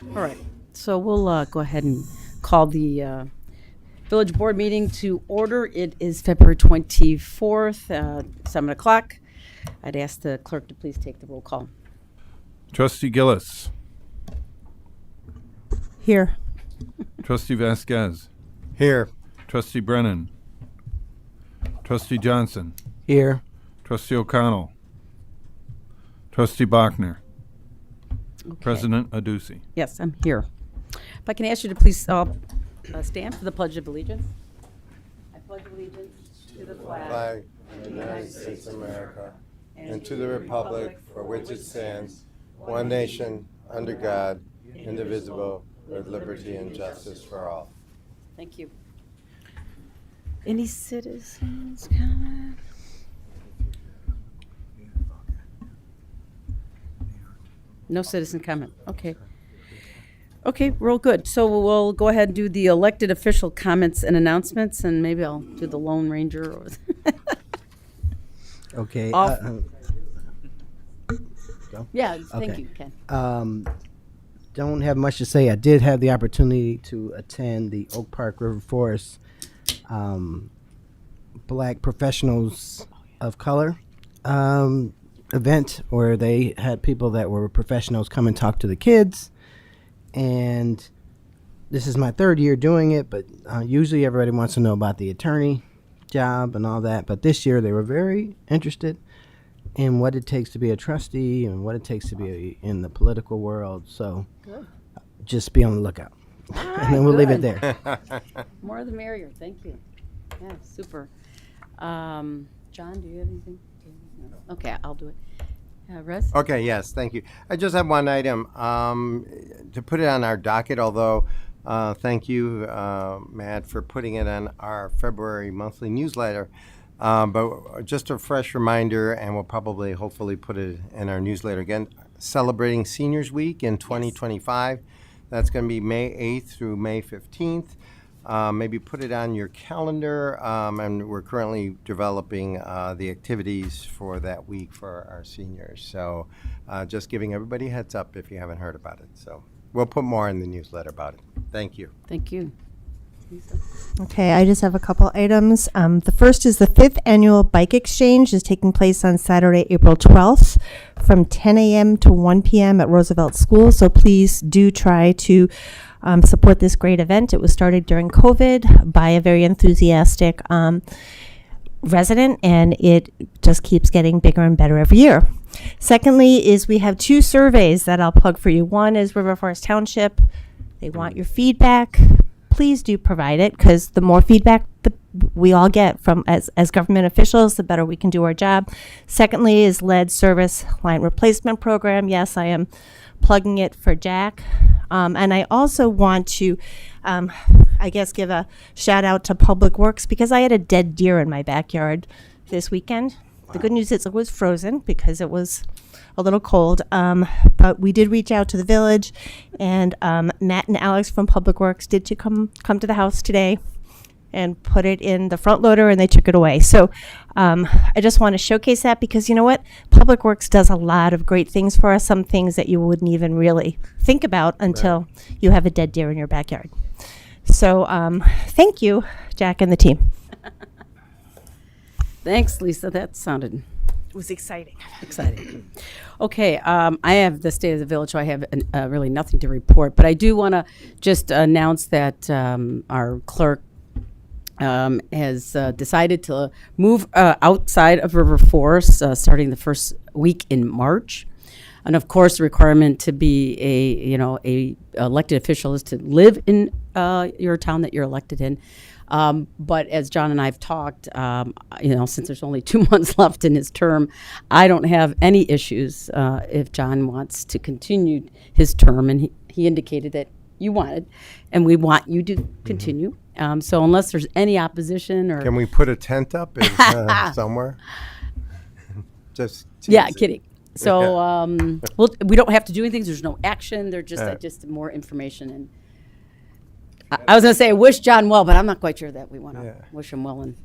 All right, so we'll go ahead and call the village board meeting to order. It is February 24th, 7 o'clock. I'd ask the clerk to please take the roll call. Trustee Gillis. Here. Trustee Vasquez. Here. Trustee Brennan. Trustee Johnson. Here. Trustee O'Connell. Trustee Bachner. Okay. President Aducey. Yes, I'm here. If I can ask you to please stand for the Pledge of Allegiance. I pledge allegiance to the flag Of the United States of America and to the republic for which it stands, one nation, under God, indivisible, with liberty and justice for all. Thank you. Any citizens comment? No citizen comment. Okay. Okay, we're all good. So we'll go ahead and do the elected official comments and announcements, and maybe I'll do the Lone Ranger. Or Okay. Off. Go. Yeah, thank Okay. you, Ken. Don't have much to say. I did have the opportunity to attend the Oak Park River Forest Black Professionals of Color event, where they had people that were professionals come and talk to the kids. And this is my third year doing it, but usually everybody wants to know about the attorney job and all that. But this year they were very interested in what it takes to be a trustee and what it takes to be in the political world. So Good. just be on the lookout. All And then we'll leave it good. there. More the merrier. Thank you. Yeah, super. John, do you have anything? No. Okay, I'll do it. Russ? Okay, yes, thank you. I just have one item to put it on our docket, although thank you, Matt, for putting it on our February monthly newsletter. But just a fresh reminder, and we'll probably hopefully put it in our newsletter again, celebrating Seniors Week in 2025. That's going to be May 8th through May 15th. Maybe put it on your calendar, and we're currently developing the activities for that week for our seniors. So just giving everybody a heads up if you haven't heard about it. So we'll put more in the newsletter about it. Thank you. Thank you. Lisa? Okay, I just have a couple items. The first is the 5th annual bike exchange is taking place on Saturday, April 12th from 10 a.m. to 1 p.m. at Roosevelt School. So please do try to support this great event. It was started during COVID by a very enthusiastic resident, and it just keeps getting bigger and better every year. Secondly is we have 2 surveys that I'll plug for you. One is River Forest Township. They want your feedback. Please do provide it, because the more feedback we all get from as government officials, the better we can do our job. Secondly is lead service line replacement program. Yes, I am plugging it for Jack. And I also want to, I guess, give a shout out to Public Works, because I had a dead deer in my backyard this weekend. The good news is it was frozen because it was a little cold. But we did reach out to the village, and Matt and Alex from Public Works did come to the house today and put it in the front loader, and they took it away. So I just want to showcase that, because you know what? Public Works does a lot of great things for us, some things that you wouldn't even really think about until you have a dead deer in your backyard. So thank you, Jack and the team. Thanks, Lisa. That sounded It was exciting. exciting. Okay, I have the state of the village, so I have really nothing to report. But I do want to just announce that our clerk has decided to move outside of River Forest starting the first week in March. And of course, the requirement to be a elected official is to live in your town that you're elected in. But as John and I have talked, since there's only 2 months left in his term, I don't have any issues if John wants to continue his term, and he indicated that you wanted, and we want you to continue. So unless there's any opposition or Can we put a tent up somewhere? Just yeah, teasing. kidding. So we don't have to do anything. There's no action. They're just more information. And I was going to say I wish John well, but I'm not quite sure that we want to wish him well and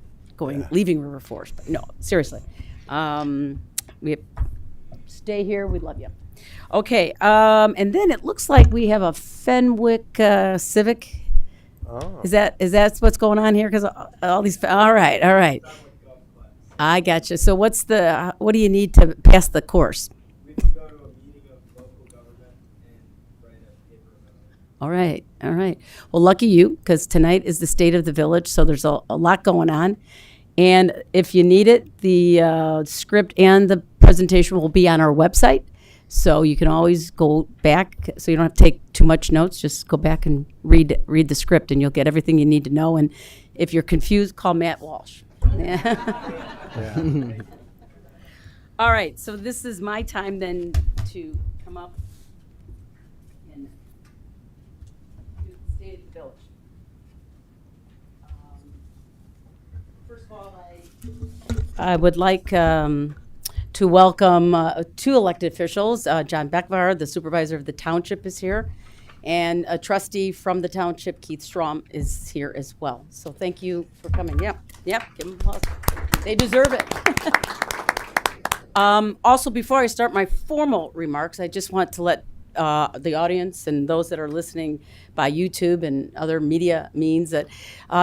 leaving River Forest. But no, seriously, we stay here. We love you. Okay, and then it looks like we have a Fenwick Civic. Oh. Is that what's going on here? Because all these. All right. I got you. So what do you need to pass the course? We can go to a meeting of local government and write a paper about it. All right. Well, lucky you, because tonight is the state of the village, so there's a lot going on. And if you need it, the script and the presentation will be on our website. So you can always go back, so you don't have to take too much notes. Just go back and read the script, and you'll get everything you need to know. And if you're confused, call Matt Walsh. All right, so this is my time then to come up and do the state of the village. First of all, I would like to welcome two elected officials. John Beckvar, the supervisor of the township, is here, and a trustee from the township, Keith Strom, is here as well. So thank you for coming. Yep, give them applause. They deserve it. Also, before I start my formal remarks, I just want to let the audience and those that are listening by YouTube and other media means that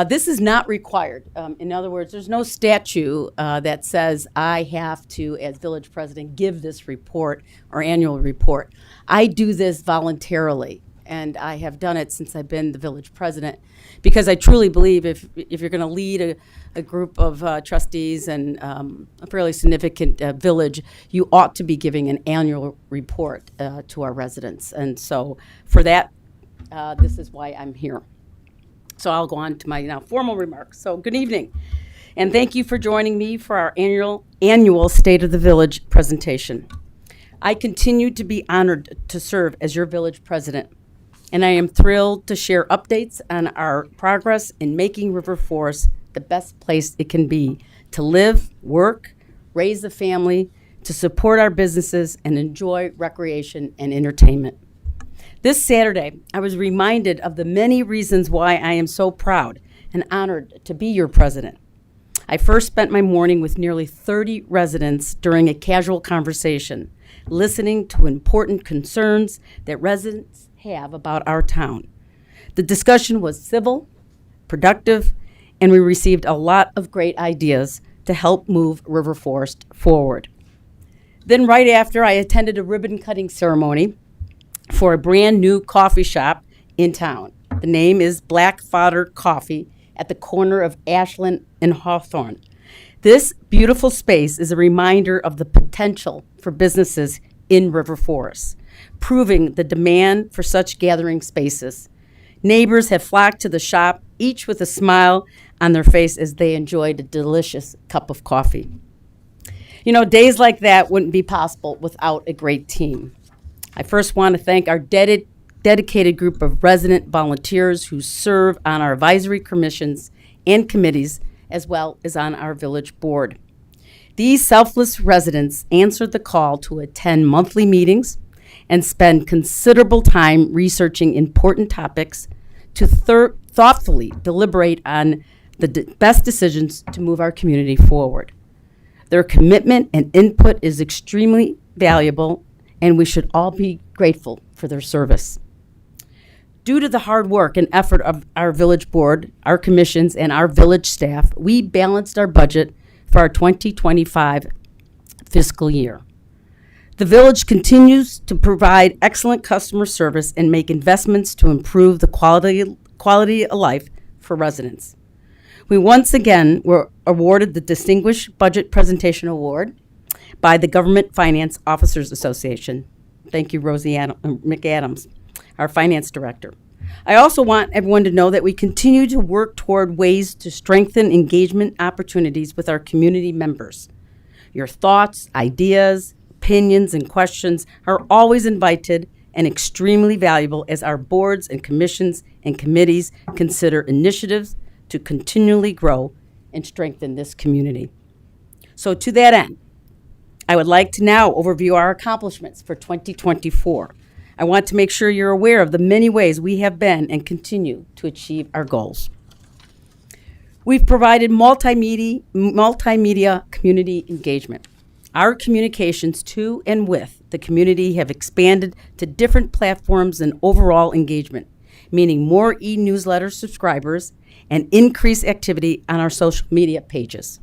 this is not required. In other words, there's no statute that says I have to, as village president, give this report or annual report. I do this voluntarily, and I have done it since I've been the village president, because I truly believe if you're going to lead a group of trustees and a fairly significant village, you ought to be giving an annual report to our residents. And so for that, this is why I'm here. So I'll go on to my now formal remarks. So good evening, and thank you for joining me for our annual State of the Village presentation. I continue to be honored to serve as your village president, and I am thrilled to share updates on our progress in making River Forest the best place it can be to live, work, raise a family, to support our businesses, and enjoy recreation and entertainment. This Saturday, I was reminded of the many reasons why I am so proud and honored to be your president. I first spent my morning with nearly 30 residents during a casual conversation, listening to important concerns that residents have about our town. The discussion was civil, productive, and we received a lot of great ideas to help move River Forest forward. Then right after, I attended a ribbon cutting ceremony for a brand new coffee shop in town. The name is Black Fodder Coffee at the corner of Ashland and Hawthorne. This beautiful space is a reminder of the potential for businesses in River Forest, proving the demand for such gathering spaces. Neighbors have flocked to the shop, each with a smile on their face as they enjoyed a delicious cup of coffee. You know, days like that wouldn't be possible without a great team. I first want to thank our dedicated group of resident volunteers who serve on our advisory commissions and committees, as well as on our village board. These selfless residents answered the call to attend monthly meetings and spend considerable time researching important topics to thoughtfully deliberate on the best decisions to move our community forward. Their commitment and input is extremely valuable, and we should all be grateful for their service. Due to the hard work and effort of our village board, our commissions, and our village staff, we balanced our budget for our 2025 fiscal year. The village continues to provide excellent customer service and make investments to improve the quality of life for residents. We once again were awarded the Distinguished Budget Presentation Award by the Government Finance Officers Association. Thank you, Rosie McAdams, our finance director. I also want everyone to know that we continue to work toward ways to strengthen engagement opportunities with our community members. Your thoughts, ideas, opinions, and questions are always invited and extremely valuable as our boards and commissions and committees consider initiatives to continually grow and strengthen this community. So to that end, I would like to now overview our accomplishments for 2024. I want to make sure you're aware of the many ways we have been and continue to achieve our goals. We've provided multimedia community engagement. Our communications to and with the community have expanded to different platforms and overall engagement, meaning more e-newsletter subscribers and increased activity on our social media pages.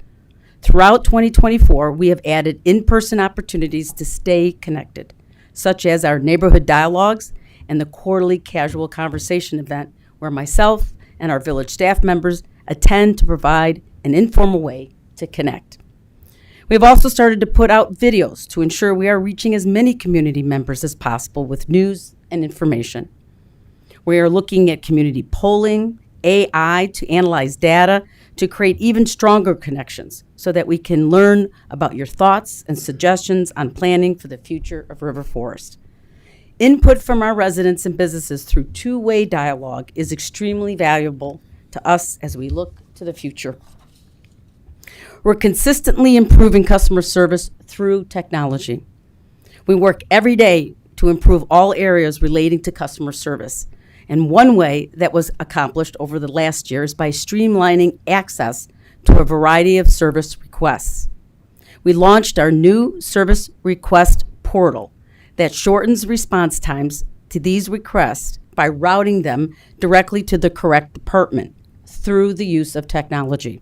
Throughout 2024, we have added in-person opportunities to stay connected, such as our neighborhood dialogues and the quarterly casual conversation event where myself and our village staff members attend to provide an informal way to connect. We have also started to put out videos to ensure we are reaching as many community members as possible with news and information. We are looking at community polling, AI to analyze data to create even stronger connections so that we can learn about your thoughts and suggestions on planning for the future of River Forest. Input from our residents and businesses through two-way dialogue is extremely valuable to us as we look to the future. We're consistently improving customer service through technology. We work every day to improve all areas relating to customer service. And one way that was accomplished over the last year is by streamlining access to a variety of service requests. We launched our new service request portal that shortens response times to these requests by routing them directly to the correct department through the use of technology.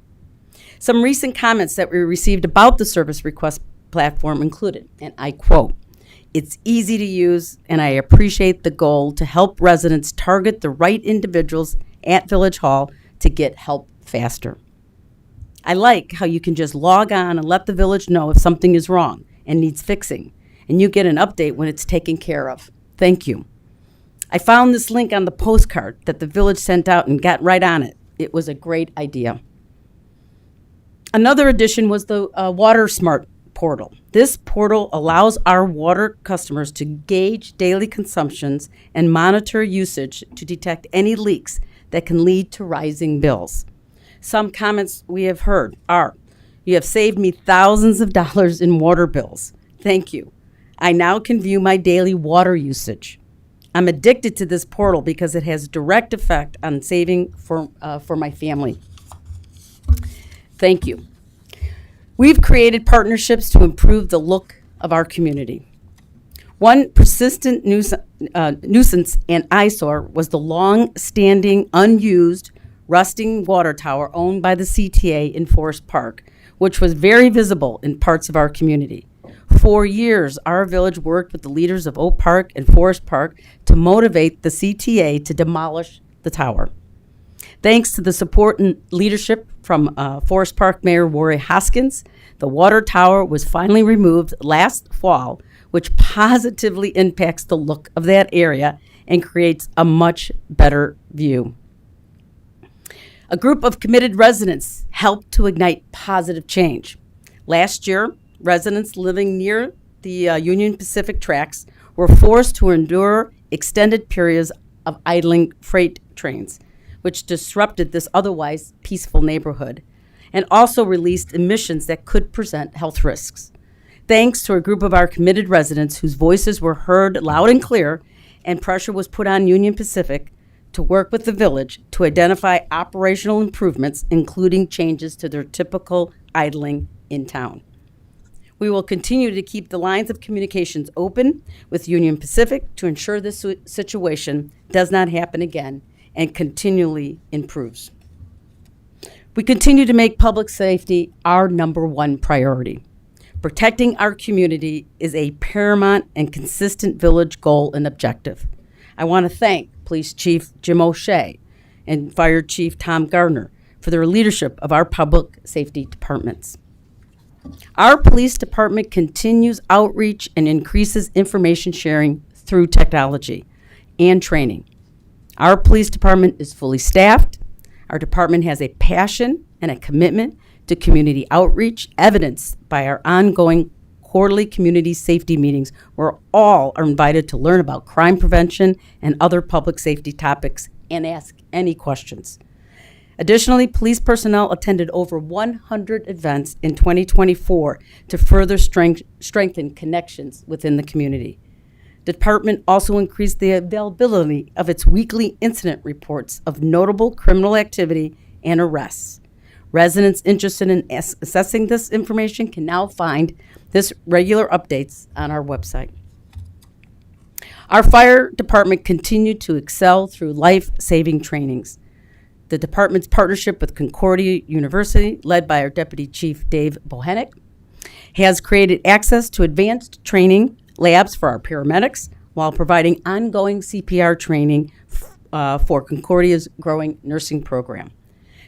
Some recent comments that we received about the service request platform included, and I quote, "It's easy to use, and I appreciate the goal to help residents target the right individuals at Village Hall to get help faster. I like how you can just log on and let the village know if something is wrong and needs fixing, and you get an update when it's taken care of. Thank you. I found this link on the postcard that the village sent out and got right on it. It was a great idea." Another addition was the Water Smart portal. This portal allows our water customers to gauge daily consumptions and monitor usage to detect any leaks that can lead to rising bills. Some comments we have heard are, "You have saved me thousands of dollars in water bills. Thank you. I now can view my daily water usage. I'm addicted to this portal because it has direct effect on saving for my family. Thank you." We've created partnerships to improve the look of our community. One persistent nuisance and eyesore was the long-standing, unused, rusting water tower owned by the CTA in Forest Park, which was very visible in parts of our community. For years, our village worked with the leaders of Oak Park and Forest Park to motivate the CTA to demolish the tower. Thanks to the support and leadership from Forest Park Mayor Rory Hoskins, the water tower was finally removed last fall, which positively impacts the look of that area and creates a much better view. A group of committed residents helped to ignite positive change. Last year, residents living near the Union Pacific tracks were forced to endure extended periods of idling freight trains, which disrupted this otherwise peaceful neighborhood, and also released emissions that could present health risks. Thanks to a group of our committed residents whose voices were heard loud and clear, and pressure was put on Union Pacific to work with the village to identify operational improvements, including changes to their typical idling in town. We will continue to keep the lines of communications open with Union Pacific to ensure this situation does not happen again and continually improves. We continue to make public safety our number one priority. Protecting our community is a paramount and consistent village goal and objective. I want to thank Police Chief Jim O'Shea and Fire Chief Tom Gardner for their leadership of our public safety departments. Our police department continues outreach and increases information sharing through technology and training. Our police department is fully staffed. Our department has a passion and a commitment to community outreach, evidenced by our ongoing quarterly community safety meetings where all are invited to learn about crime prevention and other public safety topics and ask any questions. Additionally, police personnel attended over 100 events in 2024 to further strengthen connections within the community. The department also increased the availability of its weekly incident reports of notable criminal activity and arrests. Residents interested in assessing this information can now find this regular updates on our website. Our fire department continued to excel through life-saving trainings. The department's partnership with Concordia University, led by our Deputy Chief Dave Bohenik, has created access to advanced training labs for our paramedics while providing ongoing CPR training for Concordia's growing nursing program.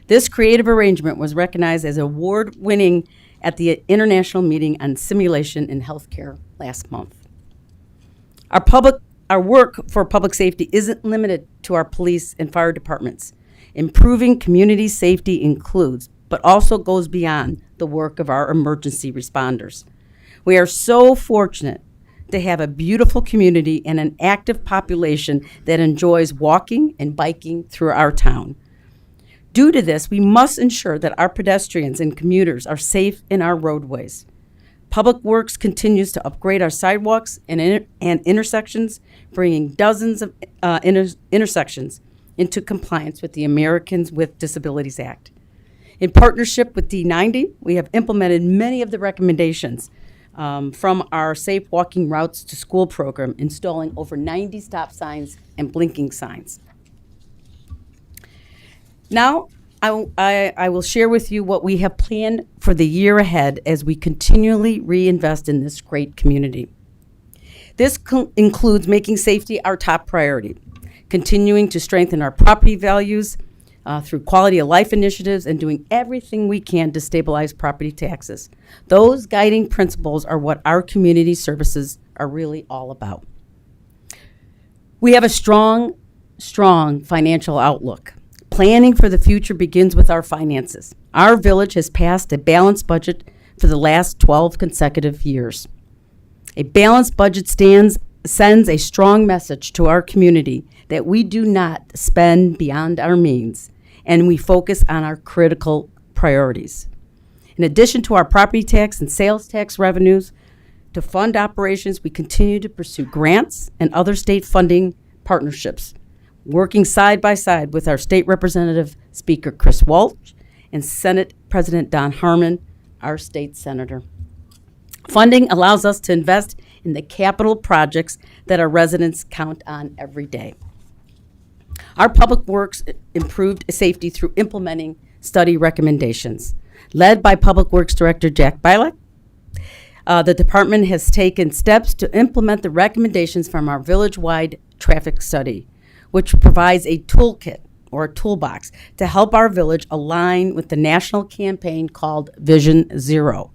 This creative arrangement was recognized as award-winning at the International Meeting on Simulation in Healthcare last month. Our work for public safety isn't limited to our police and fire departments. Improving community safety includes, but also goes beyond, the work of our emergency responders. We are so fortunate to have a beautiful community and an active population that enjoys walking and biking through our town. Due to this, we must ensure that our pedestrians and commuters are safe in our roadways. Public Works continues to upgrade our sidewalks and intersections, bringing dozens of intersections into compliance with the Americans with Disabilities Act. In partnership with D90, we have implemented many of the recommendations from our Safe Walking Routes to School program, installing over 90 stop signs and blinking signs. Now, I will share with you what we have planned for the year ahead as we continually reinvest in this great community. This includes making safety our top priority, continuing to strengthen our property values through quality of life initiatives, and doing everything we can to stabilize property taxes. Those guiding principles are what our community services are really all about. We have a strong financial outlook. Planning for the future begins with our finances. Our village has passed a balanced budget for the last 12 consecutive years. A balanced budget sends a strong message to our community that we do not spend beyond our means, and we focus on our critical priorities. In addition to our property tax and sales tax revenues, to fund operations, we continue to pursue grants and other state funding partnerships, working side by side with our State Representative Speaker Chris Walsh and Senate President Don Harmon, our state senator. Funding allows us to invest in the capital projects that our residents count on every day. Our Public Works improved safety through implementing study recommendations. Led by Public Works Director Jack Bilek, the department has taken steps to implement the recommendations from our village-wide traffic study, which provides a toolkit or a toolbox to help our village align with the national campaign called Vision Zero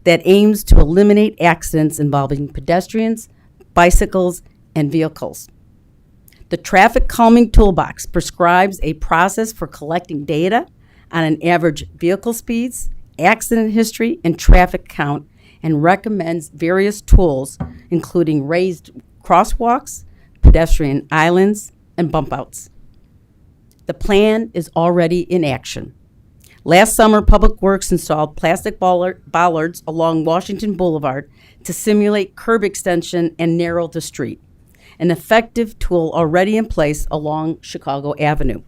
that aims to eliminate accidents involving pedestrians, bicycles, and vehicles. The Traffic Calming Toolbox prescribes a process for collecting data on an average vehicle speeds, accident history, and traffic count, and recommends various tools, including raised crosswalks, pedestrian islands, and bump outs. The plan is already in action. Last summer, Public Works installed plastic bollards along Washington Boulevard to simulate curb extension and narrow the street, an effective tool already in place along Chicago Avenue.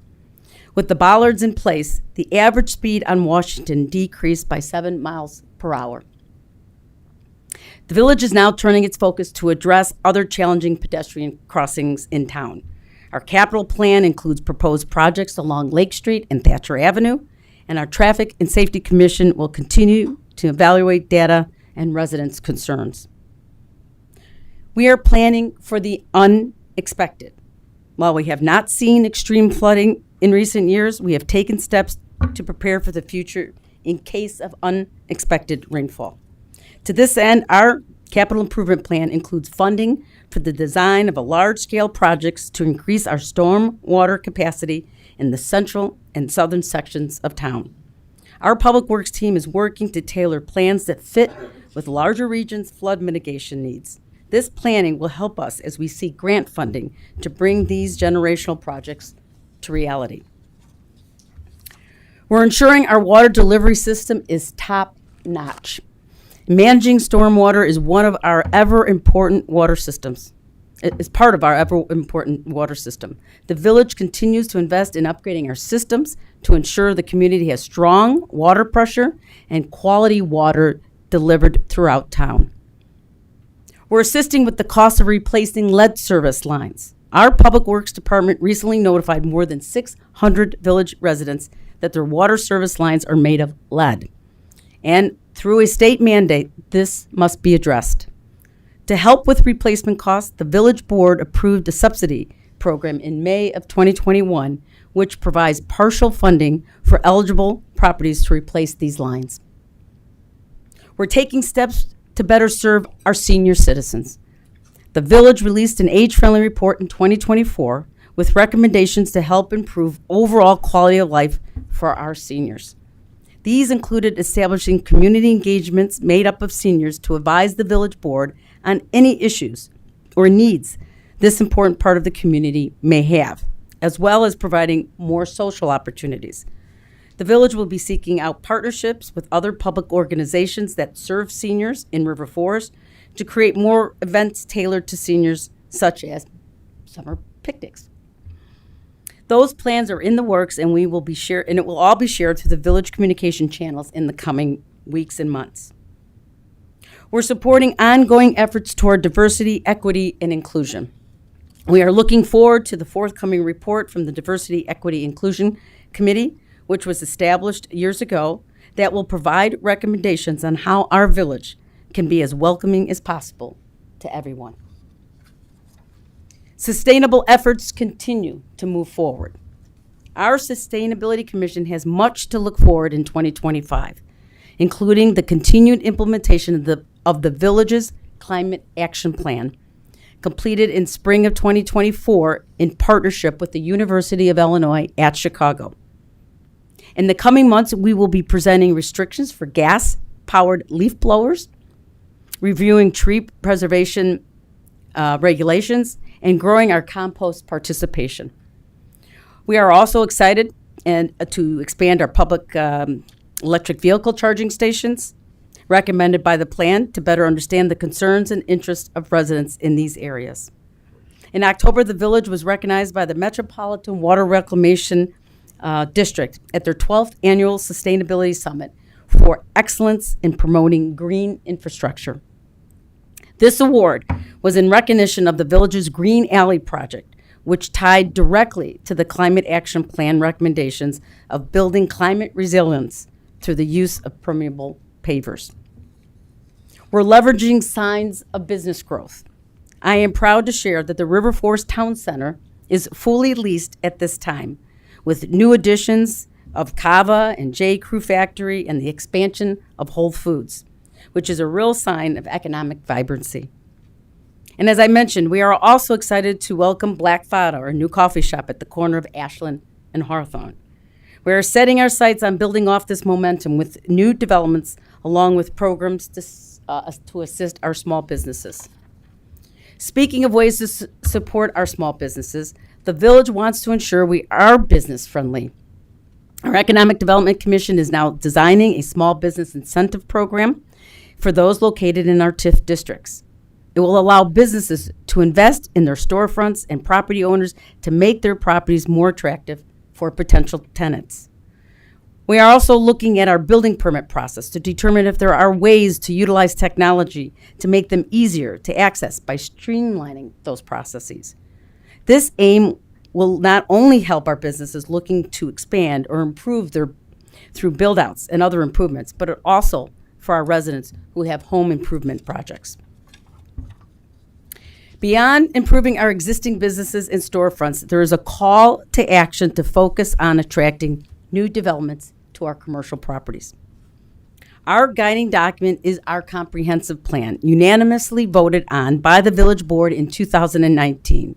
With the bollards in place, the average speed on Washington decreased by 7 miles per hour. The village is now turning its focus to address other challenging pedestrian crossings in town. Our capital plan includes proposed projects along Lake Street and Thatcher Avenue, and our Traffic and Safety Commission will continue to evaluate data and residents' concerns. We are planning for the unexpected. While we have not seen extreme flooding in recent years, we have taken steps to prepare for the future in case of unexpected rainfall. To this end, our capital improvement plan includes funding for the design of a large-scale projects to increase our storm water capacity in the central and southern sections of town. Our Public Works team is working to tailor plans that fit with larger regions' flood mitigation needs. This planning will help us as we seek grant funding to bring these generational projects to reality. We're ensuring our water delivery system is top-notch. Managing stormwater is one of our ever-important water systems. It is part of our ever-important water system. The village continues to invest in upgrading our systems to ensure the community has strong water pressure and quality water delivered throughout town. We're assisting with the cost of replacing lead service lines. Our Public Works Department recently notified more than 600 village residents that their water service lines are made of lead. And through a state mandate, this must be addressed. To help with replacement costs, the village board approved a subsidy program in May of 2021, which provides partial funding for eligible properties to replace these lines. We're taking steps to better serve our senior citizens. The village released an age-friendly report in 2024 with recommendations to help improve overall quality of life for our seniors. These included establishing community engagements made up of seniors to advise the village board on any issues or needs this important part of the community may have, as well as providing more social opportunities. The village will be seeking out partnerships with other public organizations that serve seniors in River Forest to create more events tailored to seniors, such as summer picnics. Those plans are in the works, and it will all be shared through the village communication channels in the coming weeks and months. We're supporting ongoing efforts toward diversity, equity, and inclusion. We are looking forward to the forthcoming report from the Diversity, Equity, Inclusion Committee, which was established years ago, that will provide recommendations on how our village can be as welcoming as possible to everyone. Sustainable efforts continue to move forward. Our Sustainability Commission has much to look forward in 2025, including the continued implementation of the village's Climate Action Plan, completed in spring of 2024 in partnership with the University of Illinois at Chicago. In the coming months, we will be presenting restrictions for gas-powered leaf blowers, reviewing tree preservation regulations, and growing our compost participation. We are also excited to expand our public electric vehicle charging stations, recommended by the plan to better understand the concerns and interests of residents in these areas. In October, the village was recognized by the Metropolitan Water Reclamation District at their 12th Annual Sustainability Summit for excellence in promoting green infrastructure. This award was in recognition of the village's Green Alley project, which tied directly to the Climate Action Plan recommendations of building climate resilience through the use of permeable pavers. We're leveraging signs of business growth. I am proud to share that the River Forest Town Center is fully leased at this time, with new additions of Cava and J. Crew Factory and the expansion of Whole Foods, which is a real sign of economic vibrancy. And as I mentioned, we are also excited to welcome Black Fada, our new coffee shop at the corner of Ashland and Hawthorne. We are setting our sights on building off this momentum with new developments along with programs to assist our small businesses. Speaking of ways to support our small businesses, the village wants to ensure we are business friendly. Our Economic Development Commission is now designing a small business incentive program for those located in our TIF districts. It will allow businesses to invest in their storefronts and property owners to make their properties more attractive for potential tenants. We are also looking at our building permit process to determine if there are ways to utilize technology to make them easier to access by streamlining those processes. This aim will not only help our businesses looking to expand or improve through build-outs and other improvements, but also for our residents who have home improvement projects. Beyond improving our existing businesses and storefronts, there is a call to action to focus on attracting new developments to our commercial properties. Our guiding document is our comprehensive plan, unanimously voted on by the village board in 2019.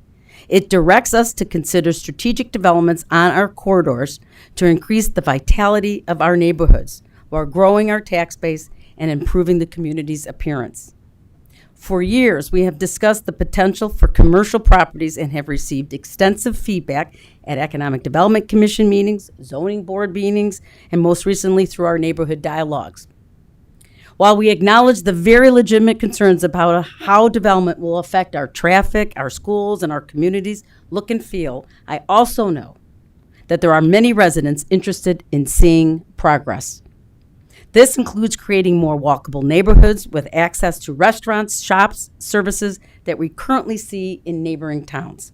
It directs us to consider strategic developments on our corridors to increase the vitality of our neighborhoods while growing our tax base and improving the community's appearance. For years, we have discussed the potential for commercial properties and have received extensive feedback at Economic Development Commission meetings, zoning board meetings, and most recently through our neighborhood dialogues. While we acknowledge the very legitimate concerns about how development will affect our traffic, our schools, and our communities look and feel, I also know that there are many residents interested in seeing progress. This includes creating more walkable neighborhoods with access to restaurants, shops, services that we currently see in neighboring towns.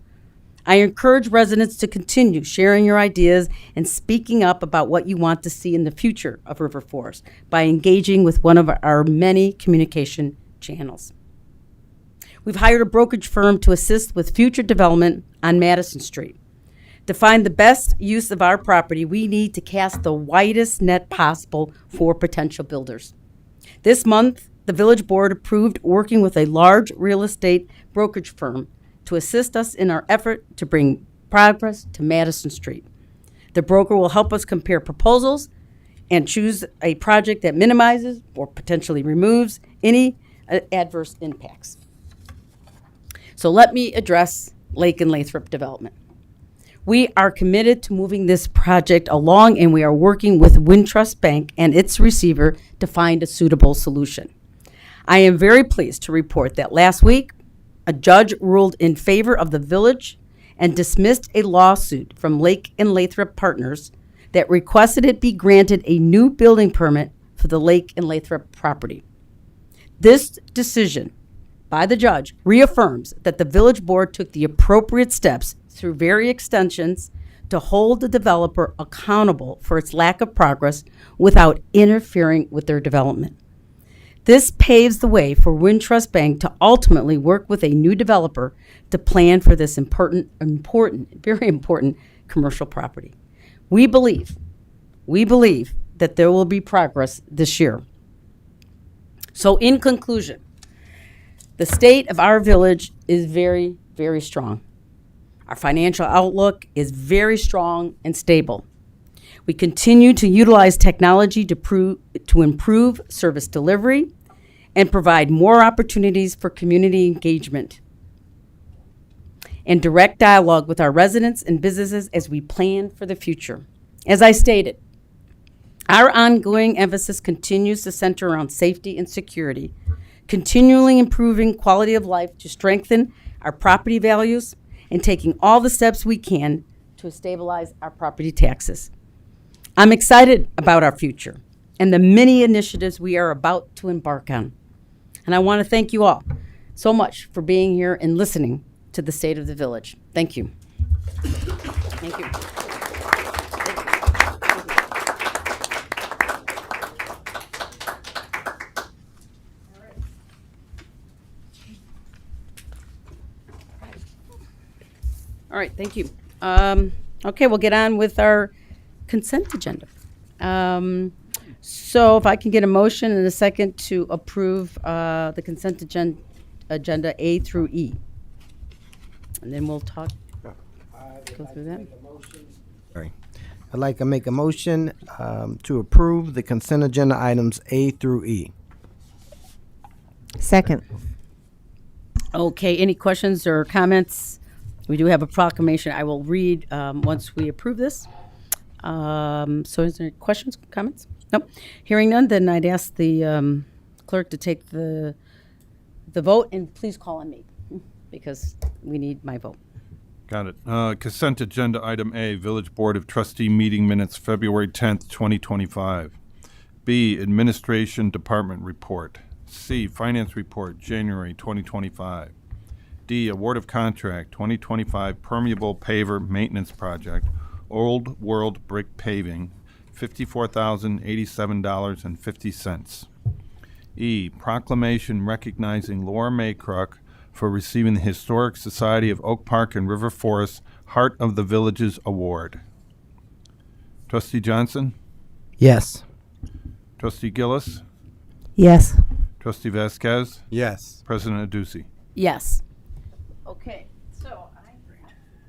I encourage residents to continue sharing your ideas and speaking up about what you want to see in the future of River Forest by engaging with one of our many communication channels. We've hired a brokerage firm to assist with future development on Madison Street. To find the best use of our property, we need to cast the widest net possible for potential builders. This month, the village board approved working with a large real estate brokerage firm to assist us in our effort to bring progress to Madison Street. The broker will help us compare proposals and choose a project that minimizes or potentially removes any adverse impacts. So let me address Lake and Lathrop development. We are committed to moving this project along, and we are working with Wintrust Bank and its receiver to find a suitable solution. I am very pleased to report that last week, a judge ruled in favor of the village and dismissed a lawsuit from Lake and Lathrop Partners that requested it be granted a new building permit for the Lake and Lathrop property. This decision by the judge reaffirms that the village board took the appropriate steps through various extensions to hold the developer accountable for its lack of progress without interfering with their development. This paves the way for Wintrust Bank to ultimately work with a new developer to plan for this very important commercial property. We believe that there will be progress this year. So in conclusion, the state of our village is very, very strong. Our financial outlook is very strong and stable. We continue to utilize technology to improve service delivery and provide more opportunities for community engagement and direct dialogue with our residents and businesses as we plan for the future. As I stated, our ongoing emphasis continues to center around safety and security, continually improving quality of life to strengthen our property values and taking all the steps we can to stabilize our property taxes. I'm excited about our future and the many initiatives we are about to embark on. And I want to thank you all so much for being here and listening to the State of the Village. Thank you. Thank you. All right, thank you. Okay, we'll get on with our consent agenda. So if I can get a motion and a second to approve the consent agenda A through E. And then we'll talk, go through that. Sorry. I'd like to make a motion to approve the consent agenda items A through E. Second. Okay, any questions or comments? We do have a proclamation I will read once we approve this. So is there questions, comments? Nope. Hearing none, then I'd ask the clerk to take the vote, and please call on me because we need my vote. Got it. Consent agenda item A, Village Board of Trustee meeting minutes, February 10th, 2025. B, Administration Department report. C, Finance report, January 2025. D, Award of Contract 2025 Permeable Paver Maintenance Project, Old World Brick Paving, $54,087.50. E, Proclamation recognizing Laura Maycrook for receiving the Historic Society of Oak Park and River Forest Heart of the Villages Award. Trustee Johnson? Yes. Trustee Gillis? Yes. Trustee Vasquez? Yes. President Adduci? Yes. Okay, so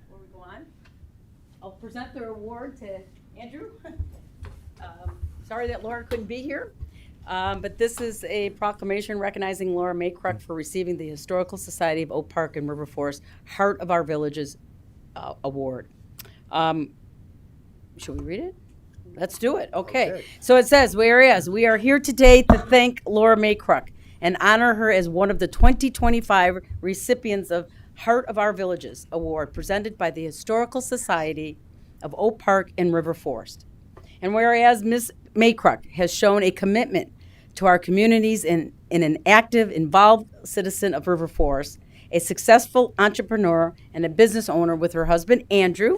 before we go on, I'll present the award to Andrew. Sorry that Laura couldn't be here, but this is a proclamation recognizing Laura Maycrook for receiving the Historical Society of Oak Park and River Forest Heart of Our Villages Award. Should we read it? Let's do it. Okay. So it says, whereas we are here today to thank Laura Maycrook and honor her as one of the 2025 recipients of Heart of Our Villages Award presented by the Historical Society of Oak Park and River Forest. And whereas Ms. Maycrook has shown a commitment to our communities and an active, involved citizen of River Forest, a successful entrepreneur and a business owner with her husband, Andrew,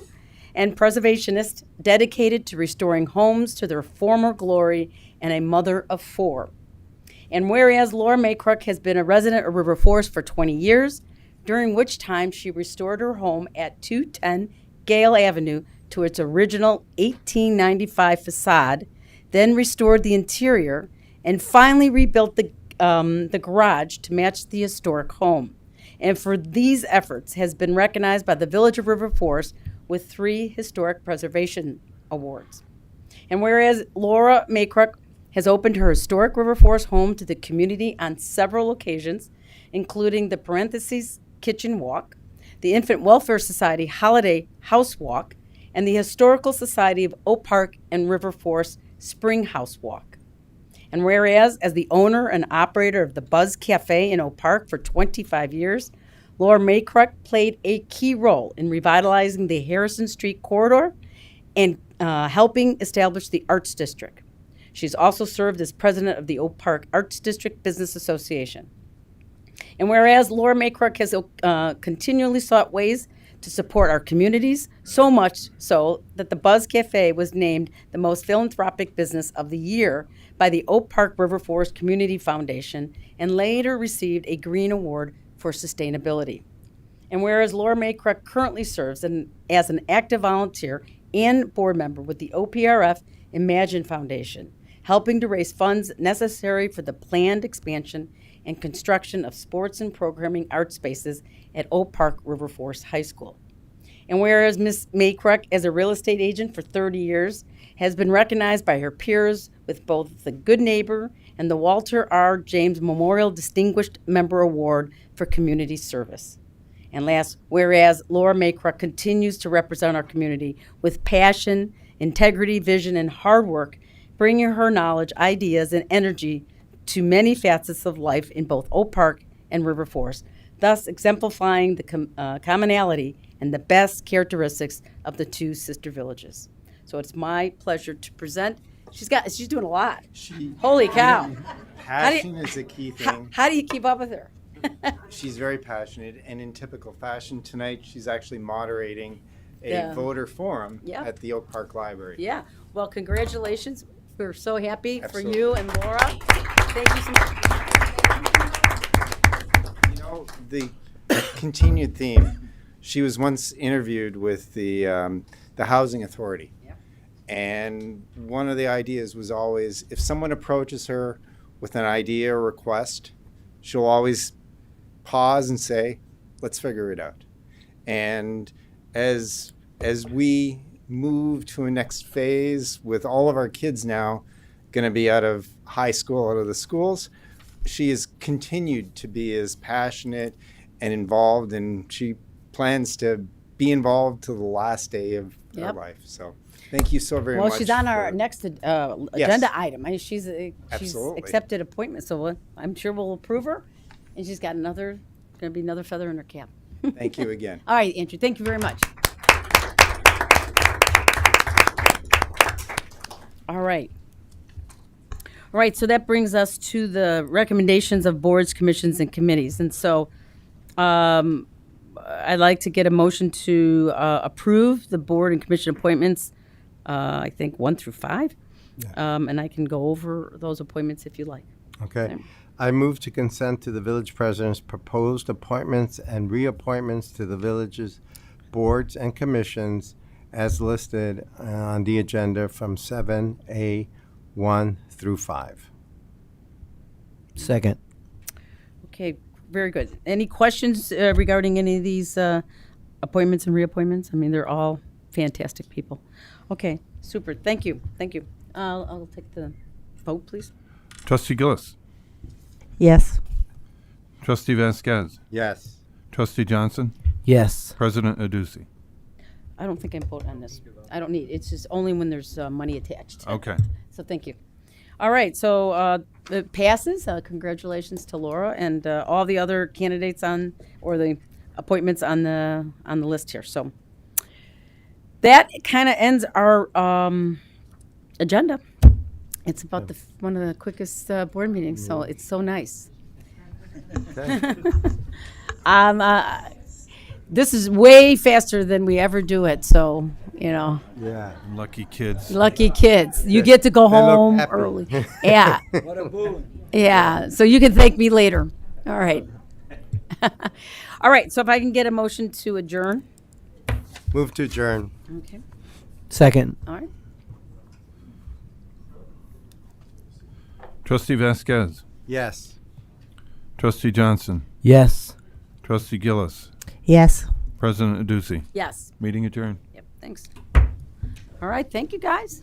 and preservationist dedicated to restoring homes to their former glory, and a mother of 4. And whereas Laura Maycrook has been a resident of River Forest for 20 years, during which time she restored her home at 210 Gale Avenue to its original 1895 facade, then restored the interior, and finally rebuilt the garage to match the historic home. And for these efforts has been recognized by the Village of River Forest with 3 historic preservation awards. And whereas Laura Maycrook has opened her historic River Forest home to the community on several occasions, including the Parentheses Kitchen Walk, the Infant Welfare Society Holiday House Walk, and the Historical Society of Oak Park and River Forest Spring House Walk. And whereas, as the owner and operator of the Buzz Cafe in Oak Park for 25 years, Laura Maycrook played a key role in revitalizing the Harrison Street corridor and helping establish the Arts District. She's also served as president of the Oak Park Arts District Business Association. And whereas Laura Maycrook has continually sought ways to support our communities, so much so that the Buzz Cafe was named the most philanthropic business of the year by the Oak Park River Forest Community Foundation and later received a Green Award for sustainability. And whereas Laura Maycrook currently serves as an active volunteer and board member with the OPRF Imagine Foundation, helping to raise funds necessary for the planned expansion and construction of sports and programming art spaces at Oak Park River Forest High School. And whereas Ms. Maycrook, as a real estate agent for 30 years, has been recognized by her peers with both the Good Neighbor and the Walter R. James Memorial Distinguished Member Award for Community Service. And last, whereas Laura Maycrook continues to represent our community with passion, integrity, vision, and hard work, bringing her knowledge, ideas, and energy to many facets of life in both Oak Park and River Forest, thus exemplifying the commonality and the best characteristics of the 2 sister villages. So it's my pleasure to present. She's doing a lot. Holy cow. Passion is a key thing. How do you keep up with her? She's very passionate, and in typical fashion, tonight she's actually moderating a Yeah. voter forum Yeah. at the Oak Park Library. Yeah. Well, congratulations. We're so happy Absolutely. for you and Laura. Thank you so much. You know, the continued theme, she was once interviewed with the Housing Authority. Yeah. And one of the ideas was always, if someone approaches her with an idea or request, she'll always pause and say, let's figure it out. And as we move to a next phase with all of our kids now going to be out of high school, out of the schools, she has continued to be as passionate and involved, and she plans to be involved to the last day of her Yep. life. So thank you so very much. Well, she's on our for- next Yes. agenda item. I mean, she's Absolutely. accepted appointment, so I'm sure we'll approve her. And she's got going to be another feather in her cap. Thank you again. All right, Andrew, thank you very much. All right. All right, so that brings us to the recommendations of boards, commissions, and committees. And so I'd like to get a motion to approve the board and commission appointments, I think 1 through 5. And I can go over those appointments if you like. Okay. I move to consent to the village president's proposed appointments and reappointments to the village's boards and commissions as listed on the agenda from 7A1 through 5. Second. Okay, very good. Any questions regarding any of these appointments and reappointments? I mean, they're all fantastic people. Okay, super. Thank you. Thank you. I'll take the vote, please. Trustee Gillis. Yes. Trustee Vasquez. Yes. Trustee Johnson. Yes. President Aducey. I don't think I vote on this. I don't need, it's just only when there's money attached. Okay. So thank you. All right, so it passes. Congratulations to Laura and all the other candidates or the appointments on the list here. So that kind of ends our agenda. It's about one of the quickest board meetings, so it's so nice. Okay. This is way faster than we ever do it, so, you know, Yeah. Lucky kids. lucky kids. You get to go They look home happy. early. Yeah. What a boon. Yeah, so you can thank me later. All right. All right, so if I can get a motion to adjourn. Move to adjourn. Okay, Second. all right. Trustee Vasquez. Yes. Trustee Johnson. Yes. Trustee Gillis. Yes. President Aducey. Yes. Meeting adjourned. Yep, thanks. All right, thank you, guys.